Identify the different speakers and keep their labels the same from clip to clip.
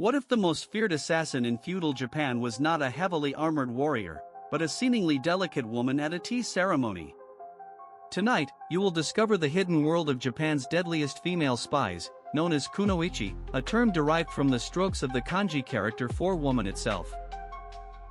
Speaker 1: What if the most feared assassin in feudal Japan was not a heavily armored warrior, but a seemingly delicate woman at a tea ceremony? Tonight, you will discover the hidden world of Japan's deadliest female spies, known as Kunoichi, a term derived from the strokes of the kanji character for woman itself.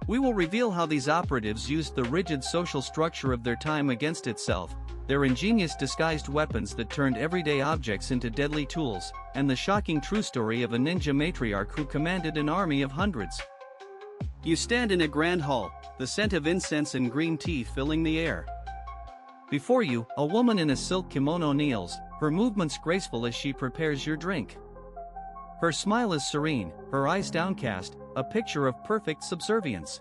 Speaker 1: We will reveal how these operatives used the rigid social structure of their time against itself, their ingenious disguised weapons that turned everyday objects into deadly tools, and the shocking true story of a ninja matriarch who commanded an army of hundreds. You stand in a grand hall, the scent of incense and green tea filling the air. Before you, a woman in a silk kimono kneels, her movements graceful as she prepares your drink. Her smile is serene, her eyes downcast, a picture of perfect subservience.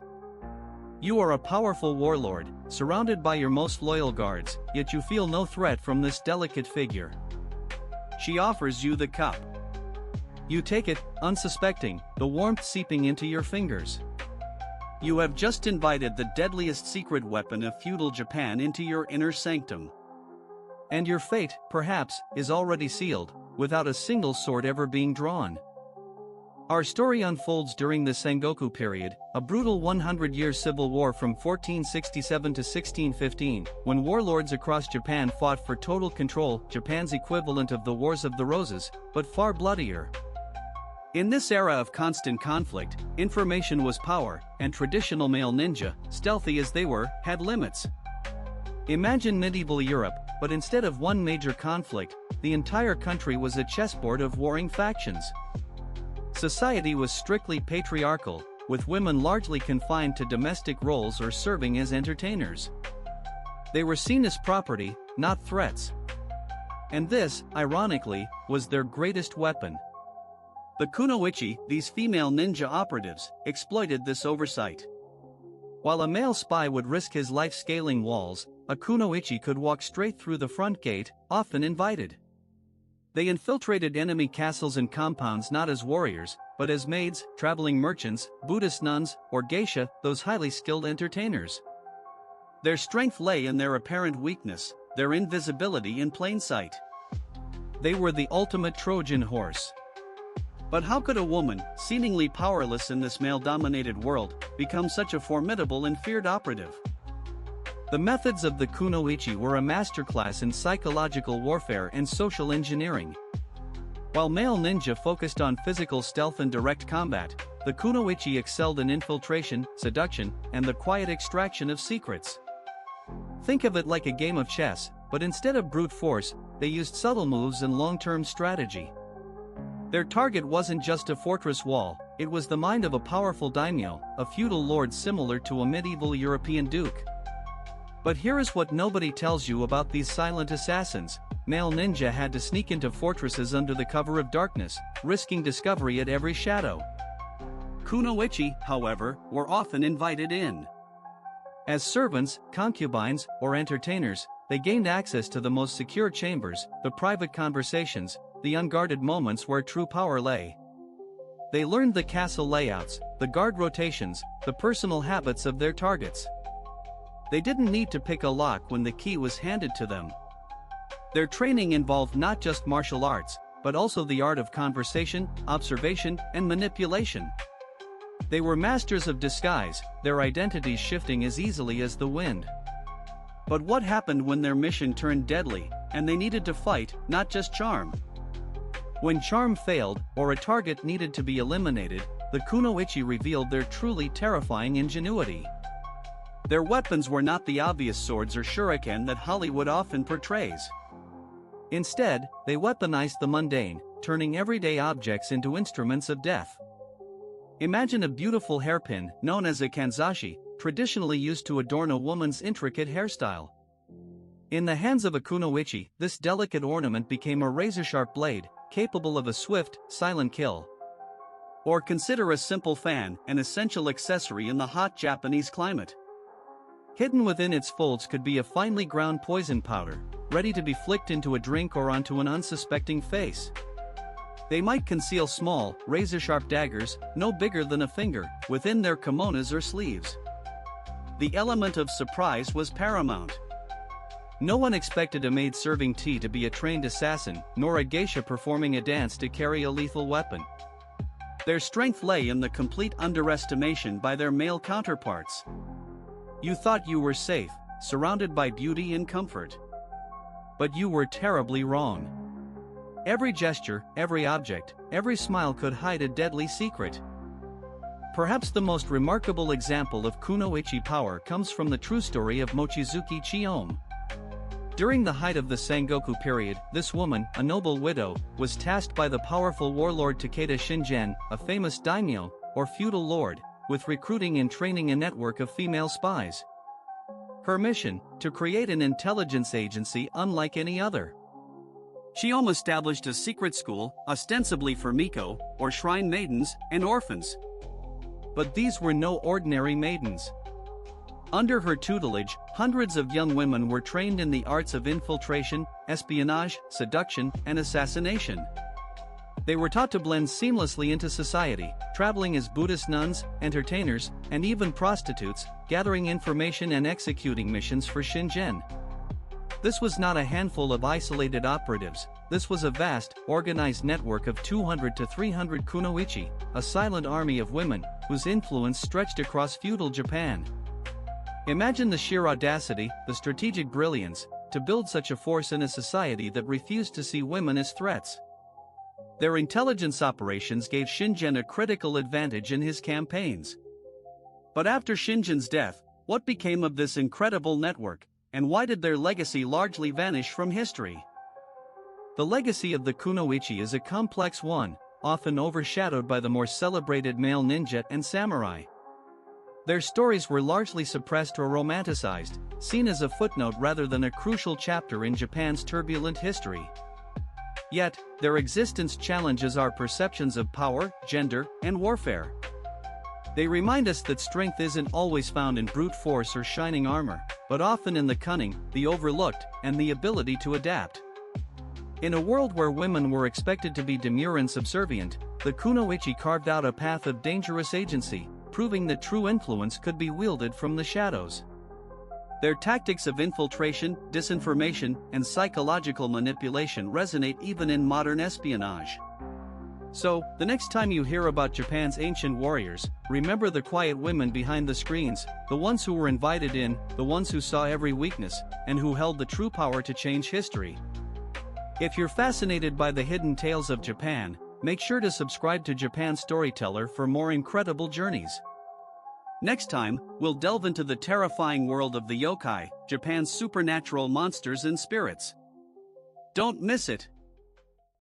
Speaker 1: You are a powerful warlord, surrounded by your most loyal guards, yet you feel no threat from this delicate figure. She offers you the cup. You take it, unsuspecting, the warmth seeping into your fingers. You have just invited the deadliest secret weapon of feudal Japan into your inner sanctum. And your fate, perhaps, is already sealed, without a single sword ever being drawn. Our story unfolds during the Sengoku period, a brutal 100-year civil war from 1467 to 1615, when warlords across Japan fought for total control, Japan's equivalent of the Wars of the Roses, but far bloodier. In this era of constant conflict, information was power, and traditional male ninja, stealthy as they were, had limits. Imagine medieval Europe, but instead of one major conflict, the entire country was a chessboard of warring factions. Society was strictly patriarchal, with women largely confined to domestic roles or serving as entertainers. They were seen as property, not threats. And this, ironically, was their greatest weapon. The Kunoichi, these female ninja operatives, exploited this oversight. While a male spy would risk his life scaling walls, a Kunoichi could walk straight through the front gate, often invited. They infiltrated enemy castles and compounds not as warriors, but as maids, traveling merchants, Buddhist nuns, or geisha, those highly skilled entertainers. Their strength lay in their apparent weakness, their invisibility in plain sight. They were the ultimate Trojan horse. But how could a woman, seemingly powerless in this male-dominated world, become such a formidable and feared operative? The methods of the Kunoichi were a masterclass in psychological warfare and social engineering. While male ninja focused on physical stealth and direct combat, the Kunoichi excelled in infiltration, seduction, and the quiet extraction of secrets. Think of it like a game of chess, but instead of brute force, they used subtle moves and long-term strategy. Their target wasn't just a fortress wall, it was the mind of a powerful daimyo, a feudal lord similar to a medieval European duke. But here is what nobody tells you about these silent assassins. Male ninja had to sneak into fortresses under the cover of darkness, risking discovery at every shadow. Kunoichi, however, were often invited in. As servants, concubines, or entertainers, they gained access to the most secure chambers, the private conversations, the unguarded moments where true power lay. They learned the castle layouts, the guard rotations, the personal habits of their targets. They didn't need to pick a lock when the key was handed to them. Their training involved not just martial arts, but also the art of conversation, observation, and manipulation. They were masters of disguise, their identities shifting as easily as the wind. But what happened when their mission turned deadly, and they needed to fight, not just charm? When charm failed, or a target needed to be eliminated, the Kunoichi revealed their truly terrifying ingenuity. Their weapons were not the obvious swords or shuriken that Hollywood often portrays. Instead, they weaponized the mundane, turning everyday objects into instruments of death. Imagine a beautiful hairpin, known as a kanzashi, traditionally used to adorn a woman's intricate hairstyle. In the hands of a Kunoichi, this delicate ornament became a razor-sharp blade, capable of a swift, silent kill. Or consider a simple fan, an essential accessory in the hot Japanese climate. Hidden within its folds could be a finely ground poison powder, ready to be flicked into a drink or onto an unsuspecting face. They might conceal small, razor-sharp daggers, no bigger than a finger, within their kimonos or sleeves. The element of surprise was paramount. No one expected a maid serving tea to be a trained assassin, nor a geisha performing a dance to carry a lethal weapon. Their strength lay in the complete underestimation by their male counterparts. You thought you were safe, surrounded by beauty and comfort. But you were terribly wrong. Every gesture, every object, every smile could hide a deadly secret. Perhaps the most remarkable example of Kunoichi power comes from the true story of Mochizuki Chiyome. During the height of the Sengoku period, this woman, a noble widow, was tasked by the powerful warlord Takeda Shingen, a famous daimyo, or feudal lord, with recruiting and training a network of female spies. Her mission, to create an intelligence agency unlike any other. Chiyome established a secret school, ostensibly for miko, or shrine maidens, and orphans. But these were no ordinary maidens. Under her tutelage, hundreds of young women were trained in the arts of infiltration, espionage, seduction, and assassination. They were taught to blend seamlessly into society, traveling as Buddhist nuns, entertainers, and even prostitutes, gathering information and executing missions for Shingen. This was not a handful of isolated operatives, this was a vast, organized network of 200 to 300 kunoichi, a silent army of women, whose influence stretched across feudal Japan. Imagine the sheer audacity, the strategic brilliance, to build such a force in a society that refused to see women as threats. Their intelligence operations gave Shingen a critical advantage in his campaigns. But after Shingen's death, what became of this incredible network, and why did their legacy largely vanish from history? The legacy of the kunoichi is a complex one, often overshadowed by the more celebrated male ninja and samurai. Their stories were largely suppressed or romanticized, seen as a footnote rather than a crucial chapter in Japan's turbulent history. Yet, their existence challenges our perceptions of power, gender, and warfare. They remind us that strength isn't always found in brute force or shining armor, but often in the cunning, the overlooked, and the ability to adapt. In a world where women were expected to be demure and subservient, the kunoichi carved out a path of dangerous agency, proving that true influence could be wielded from the shadows. Their tactics of infiltration, disinformation, and psychological manipulation resonate even in modern espionage. So, the next time you hear about Japan's ancient warriors, remember the quiet women behind the screens, the ones who were invited in, the ones who saw every weakness, and who held the true power to change history. If you're fascinated by the hidden tales of Japan, make sure to subscribe to Japan Storyteller for more incredible journeys. Next time, we'll delve into the terrifying world of the yokai, Japan's supernatural monsters and spirits. Don't miss it!